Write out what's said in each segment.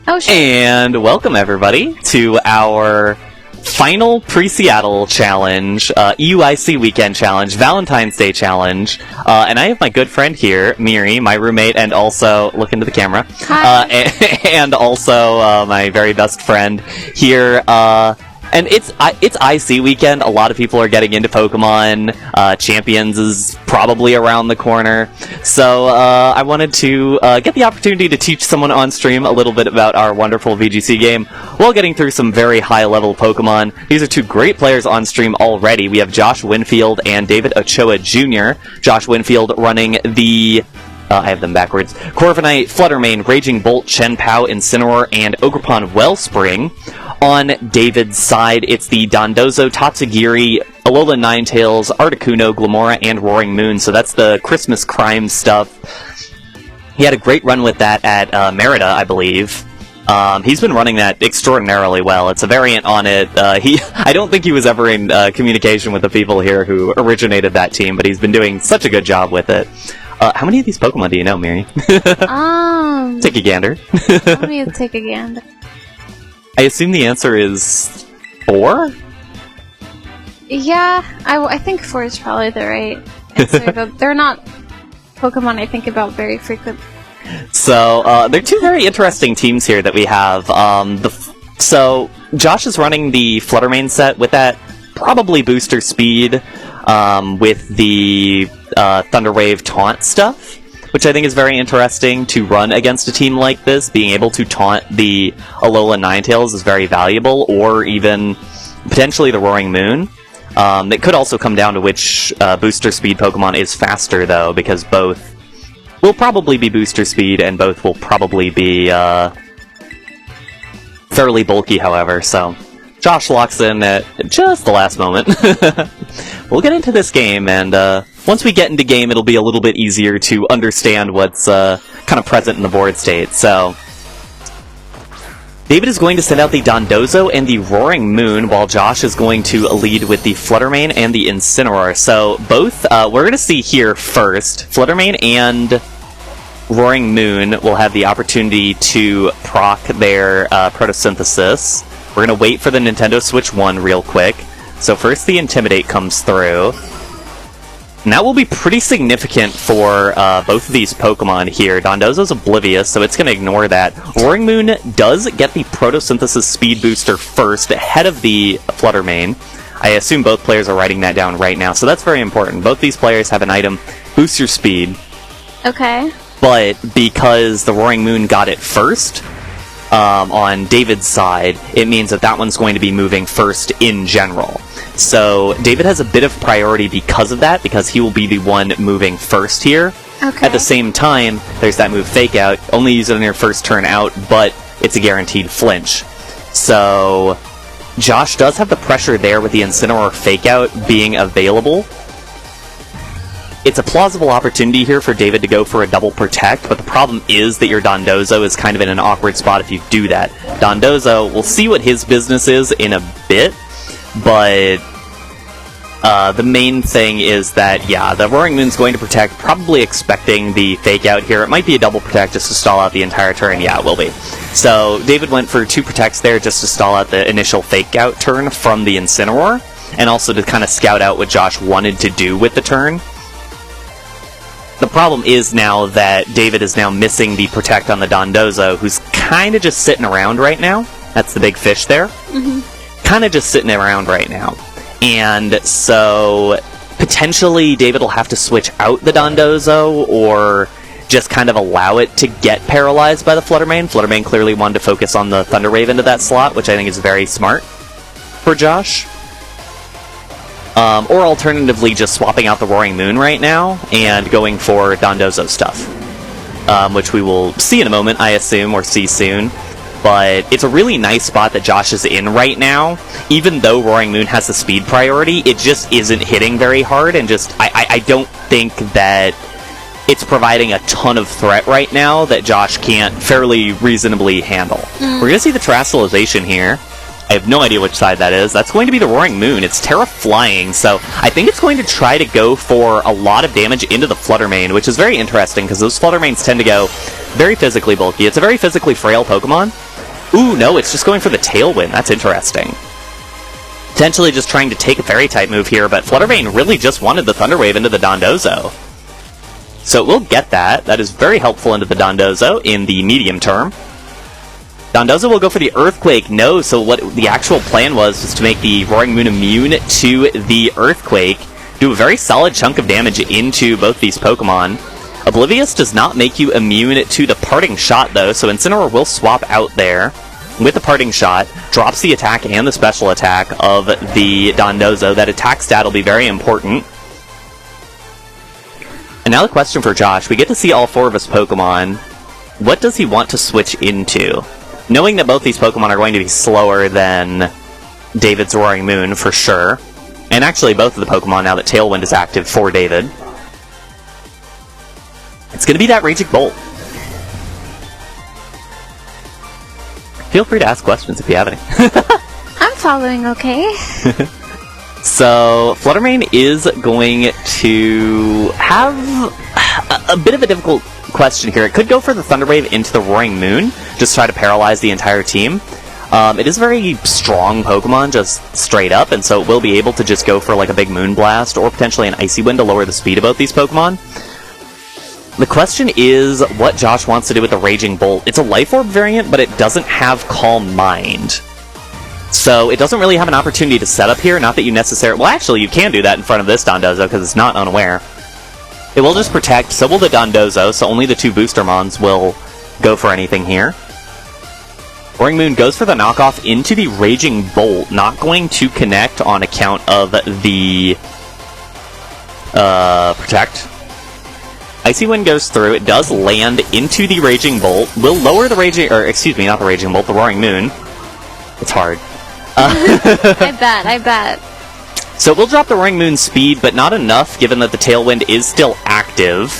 Oh, sure. And welcome, everybody, to our final pre-Seattle challenge, EUIC Weekend Challenge, Valentine's Day Challenge. And I have my good friend here, Miri, my roommate, and also, look into the camera. Hi. And also my very best friend here, and it's IC weekend. A lot of people are getting into Pokemon. Champions is probably around the corner. So I wanted to get the opportunity to teach someone on stream a little bit about our wonderful VGC game while getting through some very high-level Pokemon. These are two great players on stream already. We have Josh Winfield and David Ochoa Jr. Josh Winfield running the... I have them backwards. Corviknight, Fluttermane, Raging Bolt, Chien-Pao, Incineroar, and Ogerpon Wellspring. On David's side, it's the Dondozo, Tatsugiri, Alola Ninetales, Articuno, Glamora, and Roaring Moon. So that's the Christmas crime stuff. He had a great run with that at Merida, I believe. He's been running that extraordinarily well. It's a variant on it. I don't think he was ever in communication with the people here who originated that team, but he's been doing such a good job with it. How many of these Pokemon do you know, Miri? Take a gander. Let me take a gander. I assume the answer is 4? Yeah, I think 4 is probably the right answer, but they're not Pokemon I think about very frequently. So, they're two very interesting teams here that we have. So, Josh is running the Fluttermane set with that probably booster speed, with the Thunder Wave taunt stuff, which I think is very interesting to run against a team like this. Being able to taunt the Alola Ninetales is very valuable, or even potentially the Roaring Moon. It could also come down to which booster speed Pokemon is faster, though, because both will probably be booster speed, and both will probably be fairly bulky, however, so... Josh locks in at just the last moment. We'll get into this game, and once we get into game, it'll be a little bit easier to understand what's kind of present in the board state. So, David is going to send out the Dondozo and the Roaring Moon, while Josh is going to lead with the Fluttermane and the Incineroar. So, both, we're going to see here first, Fluttermane and Roaring Moon will have the opportunity to proc their Photosynthesis. We're going to wait for the Nintendo Switch 1 real quick. So first the Intimidate comes through. And that will be pretty significant for both of these Pokemon here. Dondozo's oblivious, so it's going to ignore that. Roaring Moon does get the Photosynthesis speed booster first, ahead of the Fluttermane. I assume both players are writing that down right now, so that's very important. Both these players have an item, Boost Your Speed. Okay. But because the Roaring Moon got it first... on David's side, it means that that one's going to be moving first in general. So David has a bit of priority because of that, because he will be the one moving first here. Okay. At the same time, there's that move Fake Out. Only use it on your first turn out, but it's a guaranteed flinch. So Josh does have the pressure there with the Incineroar Fake Out being available. It's a plausible opportunity here for David to go for a double protect, but the problem is that your Dondozo is kind of in an awkward spot if you do that. Dondozo, we'll see what his business is in a bit, but the main thing is that, yeah, the Roaring Moon's going to protect, probably expecting the Fake Out here. It might be a double protect just to stall out the entire turn. Yeah, it will be. So David went for 2 protects there just to stall out the initial Fake Out turn from the Incineroar, and also to kind of scout out what Josh wanted to do with the turn. The problem is now that David is now missing the Protect on the Dondozo, who's kind of just sitting around right now. That's the big fish there. Mm-hmm. Kind of just sitting around right now. And so, potentially, David will have to switch out the Dondozo, or just kind of allow it to get paralyzed by the Fluttermane. Fluttermane clearly wanted to focus on the Thunder Wave into that slot, which I think is very smart for Josh. Or alternatively, just swapping out the Roaring Moon right now and going for Dondozo stuff. Which we will see in a moment, I assume, or see soon. But it's a really nice spot that Josh is in right now. Even though Roaring Moon has the speed priority, it just isn't hitting very hard, and just, I don't think that it's providing a ton of threat right now that Josh can't fairly reasonably handle. We're going to see the Terastallization here. I have no idea which side that is. That's going to be the Roaring Moon. It's Terra Flying, so I think it's going to try to go for a lot of damage into the Fluttermane, which is very interesting, because those Fluttermanes tend to go very physically bulky. It's a very physically frail Pokemon, Ooh, no, it's just going for the Tailwind. That's interesting. Potentially just trying to take a Fairy-type move here, but Fluttermane really just wanted the Thunder Wave into the Dondozo. So it will get that. That is very helpful into the Dondozo in the medium term. Dondozo will go for the Earthquake. No, so what the actual plan was to make the Roaring Moon immune to the Earthquake. Do a very solid chunk of damage into both these Pokemon. Oblivious does not make you immune to the Parting Shot, though, so Incineroar will swap out there with the Parting Shot, drops the attack and the special attack of the Dondozo. That attack stat will be very important. And now the question for Josh. We get to see all 4 of his Pokemon. What does he want to switch into? Knowing that both these Pokemon are going to be slower than David's Roaring Moon, for sure. And actually both of the Pokemon, now that Tailwind is active for David. It's going to be that Raging Bolt. Feel free to ask questions if you have any. I'm following okay. So, Fluttermane is going to have a bit of a difficult question here. It could go for the Thunder Wave into the Roaring Moon, just try to paralyze the entire team. It is a very strong Pokemon, just straight up, and so it will be able to just go for like a big Moon Blast, or potentially an Icy Wind to lower the speed of both these Pokemon. The question is what Josh wants to do with the Raging Bolt. It's a Life Orb variant, but it doesn't have Calm Mind. So it doesn't really have an opportunity to set up here, not that you necessarily... Well, actually, you can do that in front of this Dondozo, because it's not unaware. It will just protect, so will the Dondozo, so only the 2 Booster Mons will go for anything here. Roaring Moon goes for the knockoff into the Raging Bolt, not going to connect on account of the Protect. Icy Wind goes through, it does land into the Raging Bolt, will lower the Raging... or, excuse me, not the Raging Bolt, the Roaring Moon. It's hard. I bet. So we'll drop the Roaring Moon speed, but not enough, given that the Tailwind is still active.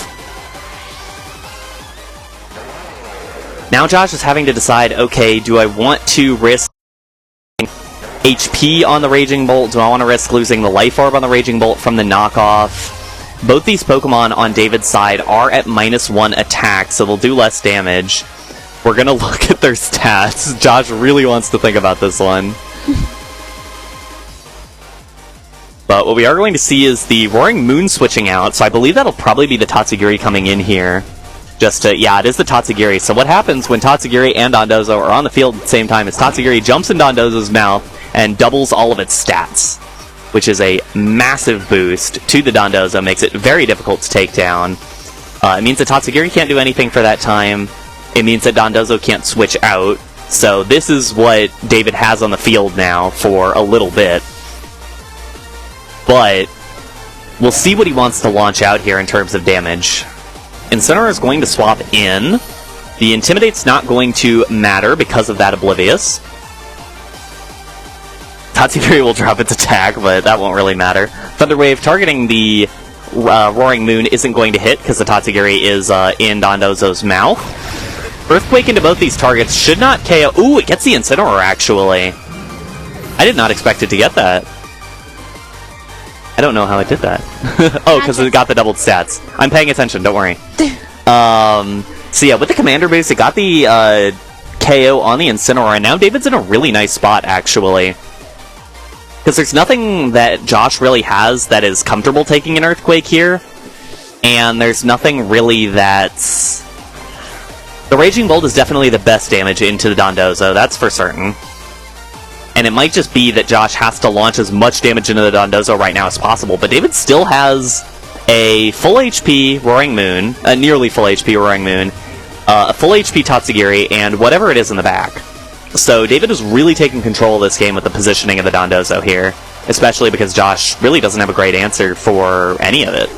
Now Josh is having to decide, okay, do I want to risk HP on the Raging Bolt? Do I want to risk losing the Life Orb on the Raging Bolt from the knockoff? Both these Pokemon on David's side are at -1 attack, so they'll do less damage. We're going to look at their stats. Josh really wants to think about this one. But what we are going to see is the Roaring Moon switching out, so I believe that'll probably be the Tatsugiri coming in here. Just to, yeah, it is the Tatsugiri. So what happens when Tatsugiri and Dondozo are on the field at the same time is Tatsugiri jumps in Dondozo's mouth and doubles all of its stats, which is a massive boost to the Dondozo, makes it very difficult to take down. It means that Tatsugiri can't do anything for that time. It means that Dondozo can't switch out. So this is what David has on the field now for a little bit. But we'll see what he wants to launch out here in terms of damage. Incineroar is going to swap in. The Intimidate's not going to matter because of that Oblivious. Tatsugiri will drop its attack, but that won't really matter. Thunder Wave targeting the Roaring Moon isn't going to hit because the Tatsugiri is in Dondozo's mouth. Earthquake into both these targets should not KO. Ooh, it gets the Incineroar, actually. I did not expect it to get that. I don't know how it did that. Oh, because it got the doubled stats. I'm paying attention, don't worry. So yeah, with the Commander boost, it got the KO on the Incineroar, and now David's in a really nice spot, actually. Because there's nothing that Josh really has that is comfortable taking an Earthquake here, and there's nothing really that's... The Raging Bolt is definitely the best damage into the Dondozo, that's for certain. And it might just be that Josh has to launch as much damage into the Dondozo right now as possible, but David still has a full HP Roaring Moon, a nearly full HP Roaring Moon, a full HP Tatsugiri, and whatever it is in the back. So David is really taking control of this game with the positioning of the Dondozo here, especially because Josh really doesn't have a great answer for any of it.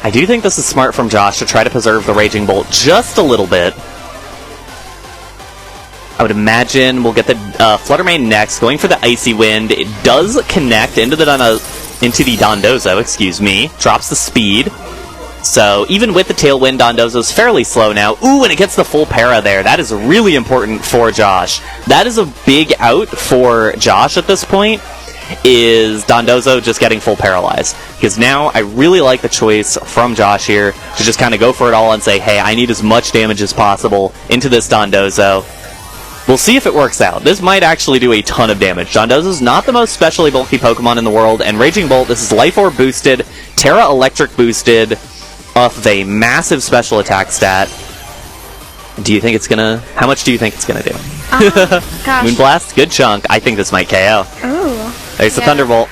I do think this is smart from Josh to try to preserve the Raging Bolt just a little bit. I would imagine we'll get the Fluttermane next, going for the Icy Wind. It does connect into the Dondozo, excuse me. Drops the speed. So even with the Tailwind, Dondozo's fairly slow now. Ooh, and it gets the full para there. That is really important for Josh. That is a big out for Josh at this point. is Dondozo just getting full paralyzed. Because now I really like the choice from Josh here to just kind of go for it all and say, hey, I need as much damage as possible into this Dondozo. We'll see if it works out. This might actually do a ton of damage. Dondozo's not the most specially bulky Pokemon in the world, and Raging Bolt, this is Life Orb boosted, Terra Electric boosted, off of a massive special attack stat. Do you think it's gonna... How much do you think it's gonna do? Gosh. Moonblast, good chunk. I think this might KO. Ooh. There's the Thunderbolt.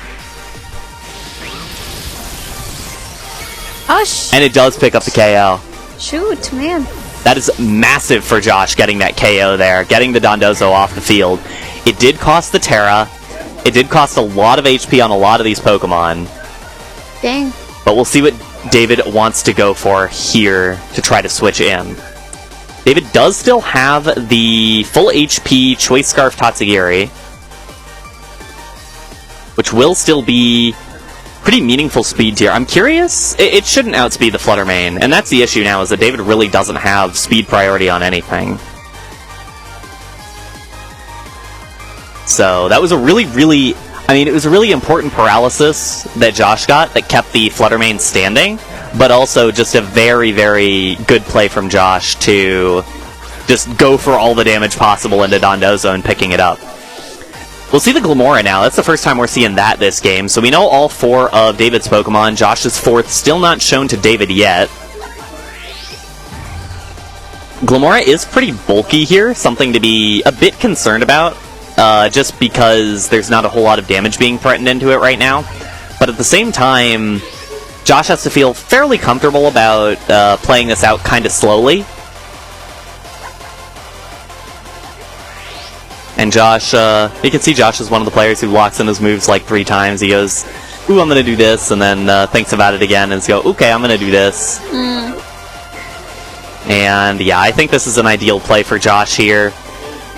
Oh, And it does pick up the KO. Shoot, man. That is massive for Josh, getting that KO there, getting the Dondozo off the field. It did cost the Terra. It did cost a lot of HP on a lot of these Pokemon. Dang. But we'll see what David wants to go for here to try to switch in. David does still have the full HP Choice Scarf Tatsugiri, which will still be pretty meaningful speed tier. I'm curious, it shouldn't outspeed the Flutter Mane, and that's the issue now, is that David really doesn't have speed priority on anything. So that was a really, it was a really important paralysis that Josh got that kept the Flutter Mane standing, but also just a very, very good play from Josh to just go for all the damage possible into Dondozo and picking it up. We'll see the Glamora now. That's the first time we're seeing that this game. So we know all 4 of David's Pokemon. Josh's 4th still not shown to David yet. Glamora is pretty bulky here, something to be a bit concerned about, just because there's not a whole lot of damage being threatened into it right now. But at the same time, Josh has to feel fairly comfortable about playing this out kind of slowly. And Josh, you can see Josh is one of the players who locks in his moves like 3 times. He goes, ooh, I'm going to do this, and then thinks about it again and go, okay, I'm going to do this. And yeah, I think this is an ideal play for Josh here.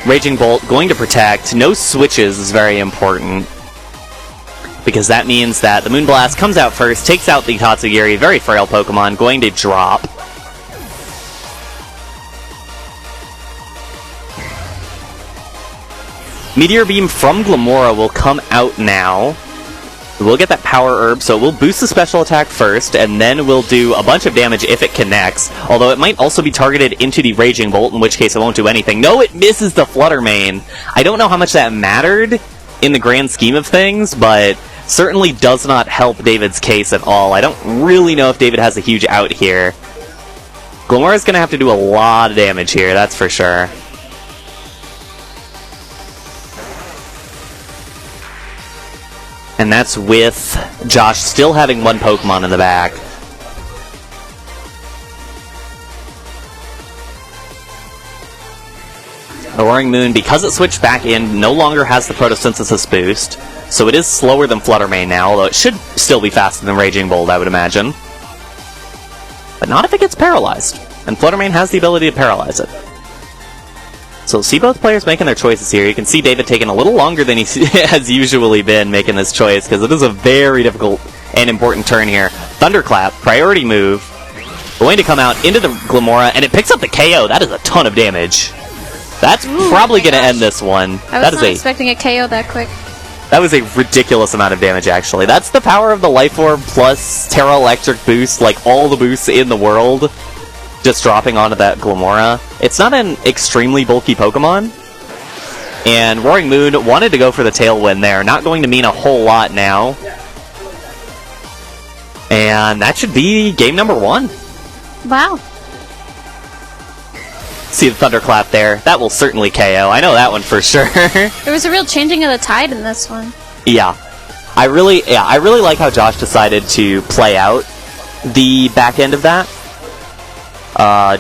Raging Bolt, going to protect. No switches is very important, because that means that the Moonblast comes out first, takes out the Tatsugiri, very frail Pokemon, going to drop. Meteor Beam from Glamora will come out now. We'll get that Power Herb, so we'll boost the special attack first, and then we'll do a bunch of damage if it connects, although it might also be targeted into the Raging Bolt, in which case it won't do anything. No, it misses the Flutter Mane. I don't know how much that mattered in the grand scheme of things, but certainly does not help David's case at all. I don't really know if David has a huge out here. Glamora's going to have to do a lot of damage here, that's for sure. And that's with Josh still having 1 Pokemon in the back. The Roaring Moon, because it switched back in, no longer has the Photosynthesis boost, so it is slower than Flutter Mane now, although it should still be faster than Raging Bolt, I would imagine. But not if it gets paralyzed, and Flutter Mane has the ability to paralyze it. So see both players making their choices here. You can see David taking a little longer than he has usually been making this choice, because it is a very difficult and important turn here. Thunderclap, priority move, going to come out into the Glamora, and it picks up the KO. That is a ton of damage. That's probably going to end this one. I was not expecting a KO that quick. That was a ridiculous amount of damage, actually. That's the power of the Life Orb plus Terra Electric boost, like all the boosts in the world, just dropping onto that Glamora. It's not an extremely bulky Pokemon, and Roaring Moon wanted to go for the Tailwind there. Not going to mean a whole lot now. And that should be game number 1. Wow. See the Thunderclap there. That will certainly KO. I know that one for sure. There was a real changing of the tide in this one. Yeah. I really like how Josh decided to play out the back end of that.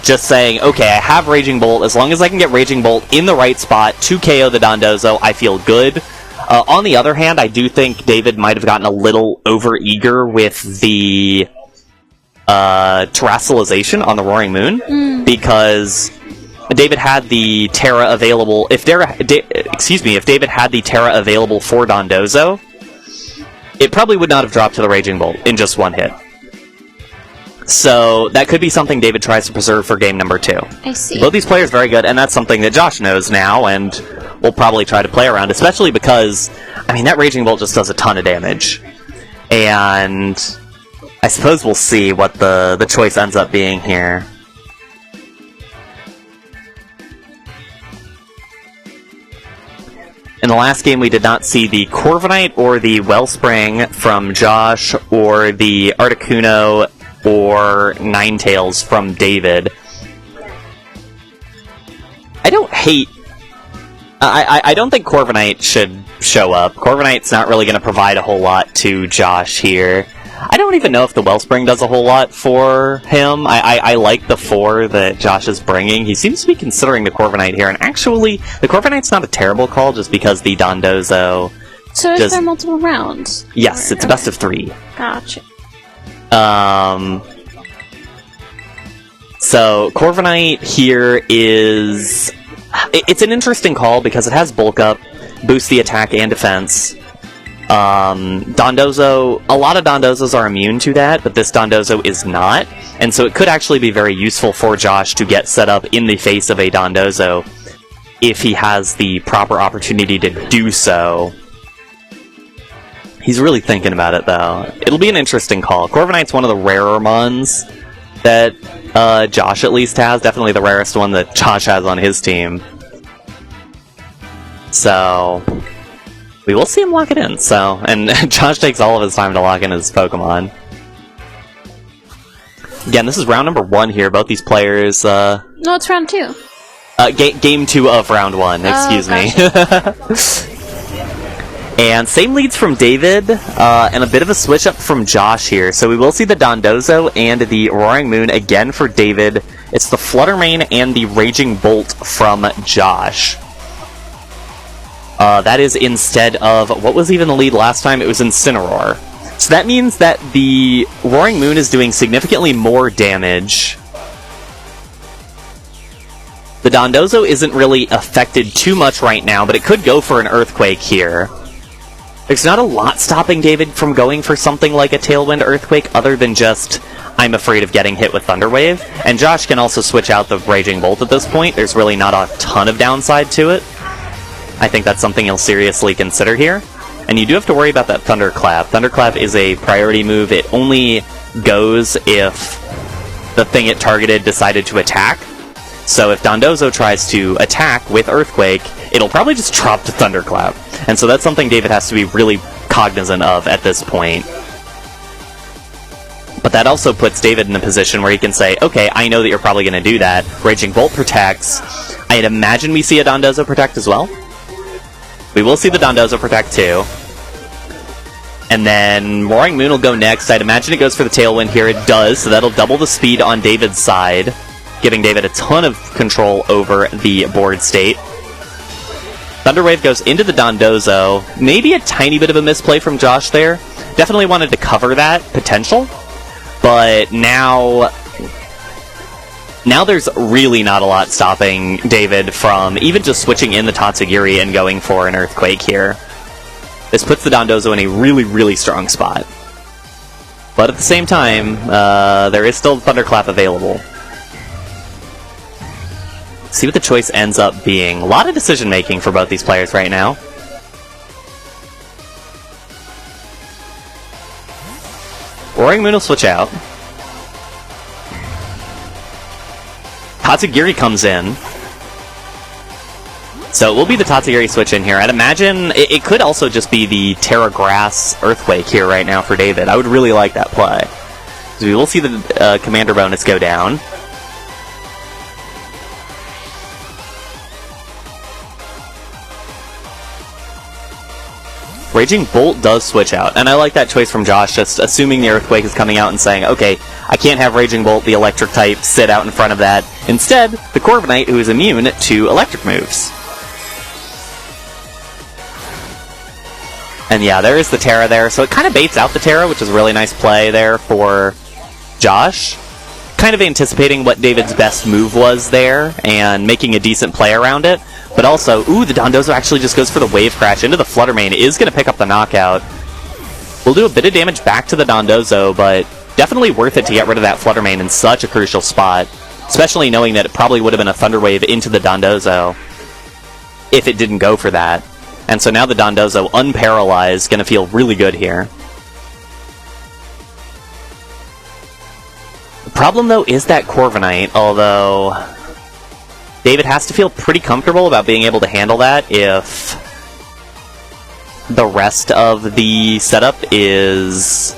Just saying, okay, I have Raging Bolt. As long as I can get Raging Bolt in the right spot to KO the Dondozo, I feel good. On the other hand, I do think David might have gotten a little over-eager with the Terrestrialization on the Roaring Moon, because David had the Terra available. If David had the Terra available for Dondozo, it probably would not have dropped to the Raging Bolt in just 1 hit. So that could be something David tries to preserve for game number 2. I see. Both these players very good, and that's something that Josh knows now, and will probably try to play around, especially because I mean, that Raging Bolt just does a ton of damage. And I suppose we'll see what the choice ends up being here. In the last game, we did not see the Corviknight or the Wellspring from Josh, or the Articuno or Ninetales from David. I don't hate... I don't think Corviknight should show up. Corviknight's not really going to provide a whole lot to Josh here. I don't even know if the Wellspring does a whole lot for him. I like the 4 that Josh is bringing. He seems to be considering the Corviknight here, and actually, the Corviknight's not a terrible call just because the Dondozo... So is there multiple rounds? Yes, it's a best of 3. Gotcha. So, Corviknight here is... It's an interesting call because it has bulk up, boosts the attack and defense. Dondozo, a lot of Dondozos are immune to that, but this Dondozo is not, and so it could actually be very useful for Josh to get set up in the face of a Dondozo if he has the proper opportunity to do so. He's really thinking about it, though. It'll be an interesting call. Corviknight's one of the rarer Mons that Josh at least has. Definitely the rarest one that Josh has on his team. So... we will see him lock it in, so... and Josh takes all of his time to lock in his Pokemon. Again, this is round number 1 here. Both these players, No, it's round 2. Game 2 of round 1, excuse me. And same leads from David, and a bit of a switch up from Josh here. So we will see the Dondozo and the Roaring Moon again for David. It's the Fluttermane and the Raging Bolt from Josh. That is instead of... what was even the lead last time? It was Incineroar. So that means that the Roaring Moon is doing significantly more damage. The Dondozo isn't really affected too much right now, but it could go for an Earthquake here. There's not a lot stopping David from going for something like a Tailwind Earthquake, other than just, I'm afraid of getting hit with Thunder Wave. And Josh can also switch out the Raging Bolt at this point. There's really not a ton of downside to it. I think that's something you'll seriously consider here. And you do have to worry about that Thunderclap. Thunderclap is a priority move. It only goes if the thing it targeted decided to attack. So if Dondozo tries to attack with Earthquake, it'll probably just drop to Thunderclap. And so that's something David has to be really cognizant of at this point. But that also puts David in a position where he can say, okay, I know that you're probably going to do that. Raging Bolt protects. I'd imagine we see a Dondozo protect as well. We will see the Dondozo protect too. And then Roaring Moon will go next. I'd imagine it goes for the Tailwind here. It does, so that'll double the speed on David's side, giving David a ton of control over the board state. Thunder Wave goes into the Dondozo. Maybe a tiny bit of a misplay from Josh there. Definitely wanted to cover that potential. But now there's really not a lot stopping David from even just switching in the Tatsugiri and going for an Earthquake here. This puts the Dondozo in a really, really strong spot. But at the same time, there is still Thunderclap available. See what the choice ends up being. A lot of decision-making for both these players right now. Roaring Moon will switch out. Tatsugiri comes in. So it will be the Tatsugiri switch in here. I'd imagine it could also just be the Terra Grass Earthquake here right now for David. I would really like that play. So we will see the Commander bonus go down. Raging Bolt does switch out, and I like that choice from Josh, just assuming the Earthquake is coming out and saying, okay, I can't have Raging Bolt, the electric type, sit out in front of that. Instead, the Corviknight, who is immune to electric moves. And yeah, there is the Terra there, so it kind of baits out the Terra, which is a really nice play there for Josh. Kind of anticipating what David's best move was there, and making a decent play around it. But also, ooh, the Dondozo actually just goes for the Wave Crash into the Fluttermane. It is going to pick up the knockout. We'll do a bit of damage back to the Dondozo, but definitely worth it to get rid of that Fluttermane in such a crucial spot. Especially knowing that it probably would have been a Thunder Wave into the Dondozo if it didn't go for that. And so now the Dondozo, unparalyzed, going to feel really good here. The problem, though, is that Corviknight, although David has to feel pretty comfortable about being able to handle that if the rest of the setup is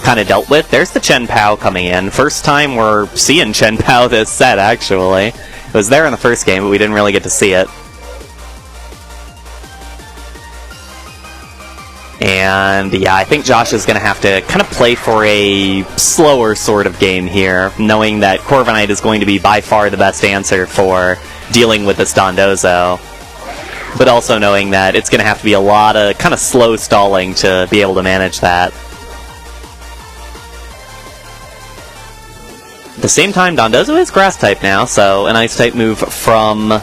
kind of dealt with. There's the Chen Pao coming in. First time we're seeing Chen Pao this set, actually. It was there in the first game, but we didn't really get to see it. And yeah, I think Josh is going to have to kind of play for a slower sort of game here, knowing that Corviknight is going to be by far the best answer for dealing with this Dondozo. But also knowing that it's going to have to be a lot of kind of slow stalling to be able to manage that. At the same time, Dondozo is Grass type now, so an Ice type move from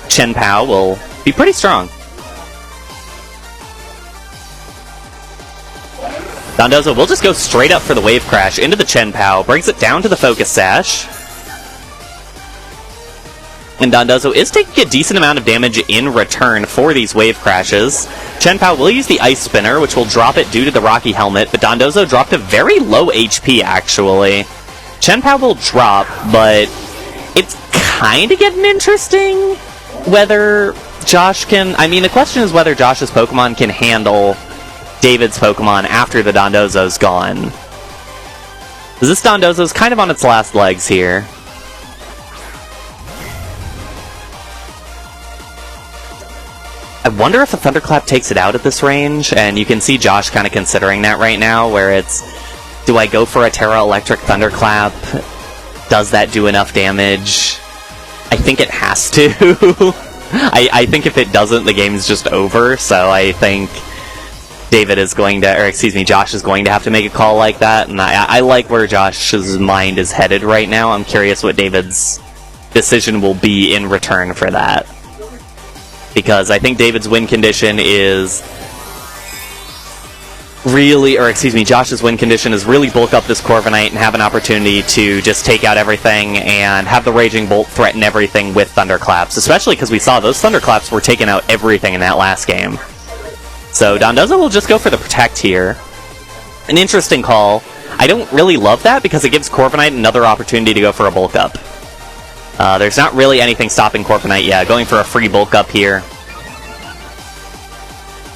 Chen Pao will be pretty strong. Dondozo will just go straight up for the Wave Crash into the Chen Pao, brings it down to the Focus Sash. And Dondozo is taking a decent amount of damage in return for these Wave Crashes. Chen Pao will use the Ice Spinner, which will drop it due to the Rocky Helmet, but Dondozo dropped a very low HP, actually. Chen Pao will drop, but it's kind of getting interesting whether Josh can... I mean, the question is whether Josh's Pokemon can handle David's Pokemon after the Dondozo's gone. Because this Dondozo's kind of on its last legs here. I wonder if a Thunderclap takes it out at this range, and you can see Josh kind of considering that right now, where it's, do I go for a Terra Electric Thunderclap? Does that do enough damage? I think it has to. I think if it doesn't, the game's just over, so I think David is going to, or excuse me, Josh is going to have to make a call like that, and I like where Josh's mind is headed right now. I'm curious what David's decision will be in return for that. Because I think David's win condition is really, or excuse me, Josh's win condition is really bulk up this Corviknight and have an opportunity to just take out everything and have the Raging Bolt threaten everything with Thunderclaps, especially because we saw those Thunderclaps were taking out everything in that last game. So Dondozo will just go for the Protect here. An interesting call. I don't really love that because it gives Corviknight another opportunity to go for a bulk up. There's not really anything stopping Corviknight, yeah, going for a free bulk up here.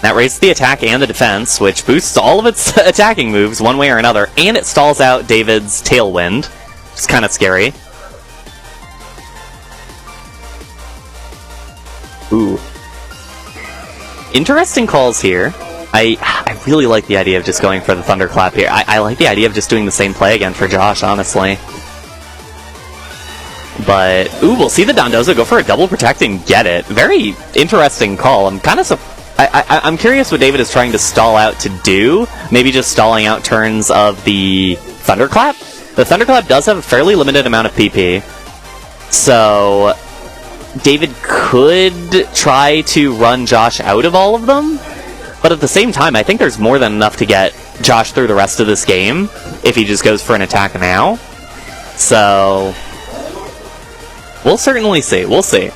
That raises the attack and the defense, which boosts all of its attacking moves one way or another, and it stalls out David's Tailwind, which is kind of scary. Ooh. Interesting calls here. I really like the idea of just going for the Thunderclap here. I like the idea of just doing the same play again for Josh, honestly. But, ooh, we'll see the Dondozo go for a double protect and get it. Very interesting call. I'm kind of I'm curious what David is trying to stall out to do. Maybe just stalling out turns of the Thunderclap. The Thunderclap does have a fairly limited amount of PP. So David could try to run Josh out of all of them. But at the same time, I think there's more than enough to get Josh through the rest of this game if he just goes for an attack now. So we'll certainly see. We'll see.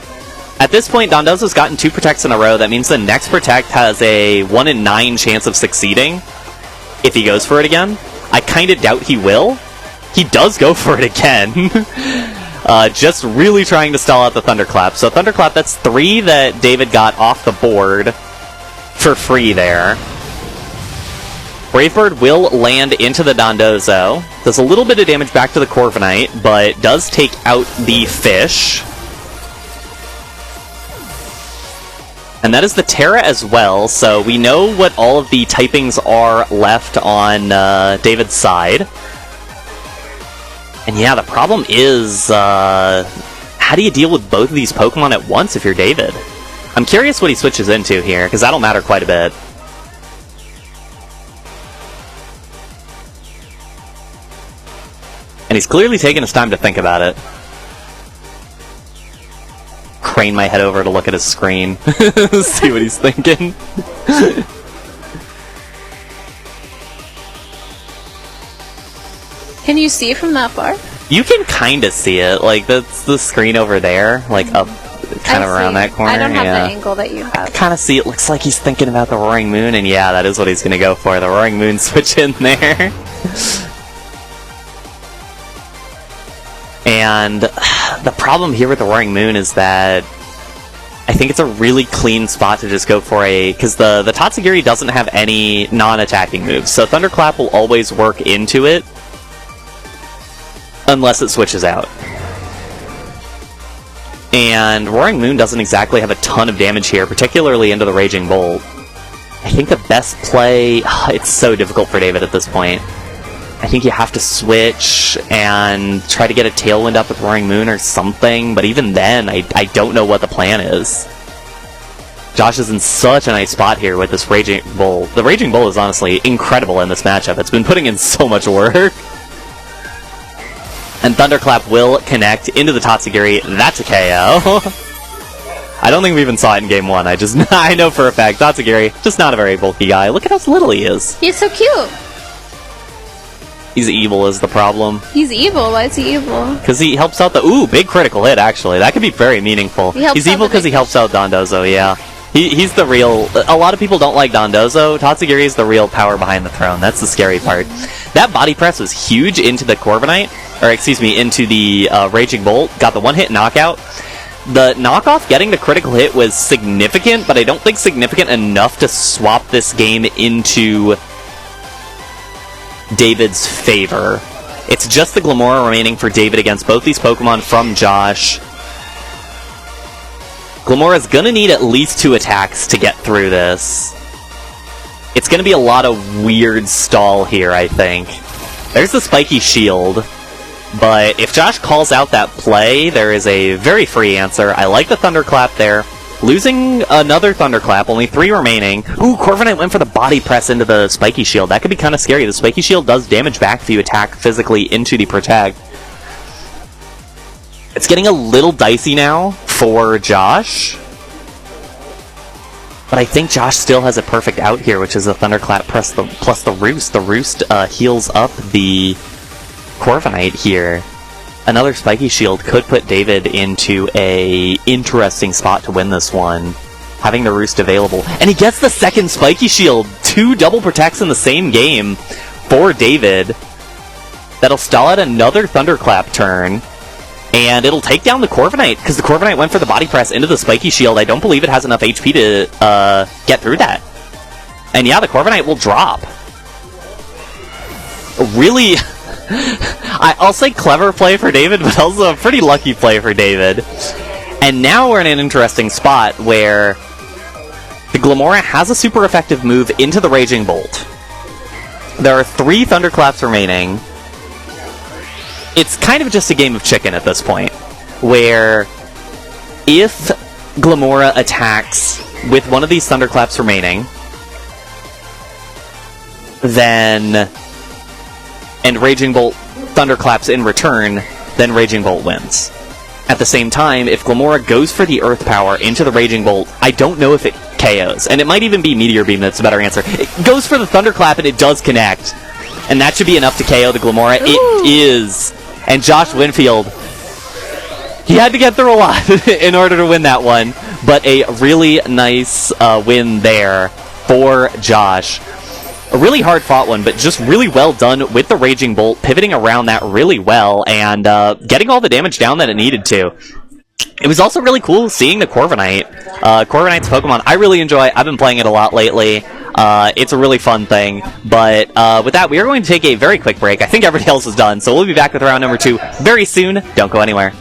At this point, Dondozo's gotten 2 Protects in a row. That means the next Protect has a 1 in 9 chance of succeeding if he goes for it again. I kind of doubt he will. He does go for it again. Just really trying to stall out the Thunderclap. So Thunderclap, that's 3 that David got off the board for free there. Brave Bird will land into the Dondozo. Does a little bit of damage back to the Corviknight, but does take out the fish. And that is the Terra as well, so we know what all of the typings are left on David's side. And yeah, the problem is, how do you deal with both of these Pokemon at once if you're David? I'm curious what he switches into here, because that'll matter quite a bit. And he's clearly taking his time to think about it. Crane my head over to look at his screen. See what he's thinking. Can you see from that far? You can kind of see it. Like, that's the screen over there. Like, up kind of around that corner. I don't have the angle that you have. Kind of see, it looks like he's thinking about the Roaring Moon, and yeah, that is what he's going to go for. The Roaring Moon switch in there. And the problem here with the Roaring Moon is that I think it's a really clean spot to just go for because the Tatsugiri doesn't have any non-attacking moves, so Thunderclap will always work into it unless it switches out. And Roaring Moon doesn't exactly have a ton of damage here, particularly into the Raging Bolt. I think the best play... it's so difficult for David at this point. I think you have to switch and try to get a Tailwind up with Roaring Moon or something, but even then, I don't know what the plan is. Josh is in such a nice spot here with this Raging Bull. The Raging Bull is honestly incredible in this matchup. It's been putting in so much work. And Thunderclap will connect into the Tatsugiri. That's a KO. I don't think we even saw it in game one. I know for a fact, Tatsugiri, just not a very bulky guy. Look at how little he is. He's so cute. He's evil is the problem. He's evil? Why is he evil? Because he helps out the... Ooh, big critical hit, actually. That could be very meaningful. He's evil because he helps out Dondozo, yeah. He's the real... A lot of people don't like Dondozo. Tatsugiri is the real power behind the throne. That's the scary part. That body press was huge into the Corviknight. Or, excuse me, into the Raging Bolt. Got the one-hit knockout. The knockoff getting the critical hit was significant, but I don't think significant enough to swap this game into David's favor. It's just the Glamora remaining for David against both these Pokemon from Josh. Glamora's gonna need at least 2 attacks to get through this. It's gonna be a lot of weird stall here, I think. There's the Spiky Shield, but if Josh calls out that play, there is a very free answer. I like the Thunderclap there. Losing another Thunderclap, only 3 remaining. Ooh, Corviknight went for the body press into the Spiky Shield. That could be kind of scary. The Spiky Shield does damage back if you attack physically into the Protect. It's getting a little dicey now for Josh. But I think Josh still has a perfect out here, which is a Thunderclap plus the Roost. The Roost heals up the Corviknight here. Another Spiky Shield could put David into a interesting spot to win this one, having the Roost available. And he gets the second Spiky Shield! 2 double protects in the same game for David. That'll stall out another Thunderclap turn, and it'll take down the Corviknight, because the Corviknight went for the body press into the Spiky Shield. I don't believe it has enough HP to get through that. And yeah, the Corviknight will drop. Really... I'll say clever play for David, but also a pretty lucky play for David. And now we're in an interesting spot where the Glamora has a super effective move into the Raging Bolt. There are 3 Thunderclaps remaining. It's kind of just a game of chicken at this point, where if Glamora attacks with one of these Thunderclaps remaining, then... and Raging Bolt Thunderclaps in return, then Raging Bolt wins. At the same time, if Glamora goes for the Earth Power into the Raging Bolt, I don't know if it KOs. And it might even be Meteor Beam that's a better answer. It goes for the Thunderclap and it does connect. And that should be enough to KO the Glamora. Ooh. It is. And Josh Winfield, he had to get through a lot in order to win that one. But a really nice win there for Josh. A really hard-fought one, but just really well done with the Raging Bolt, pivoting around that really well, and getting all the damage down that it needed to. It was also really cool seeing the Corviknight. Corviknight's Pokemon I really enjoy. I've been playing it a lot lately. It's a really fun thing. But with that, we are going to take a very quick break. I think everybody else is done, so we'll be back with round number 2 very soon. Don't go anywhere.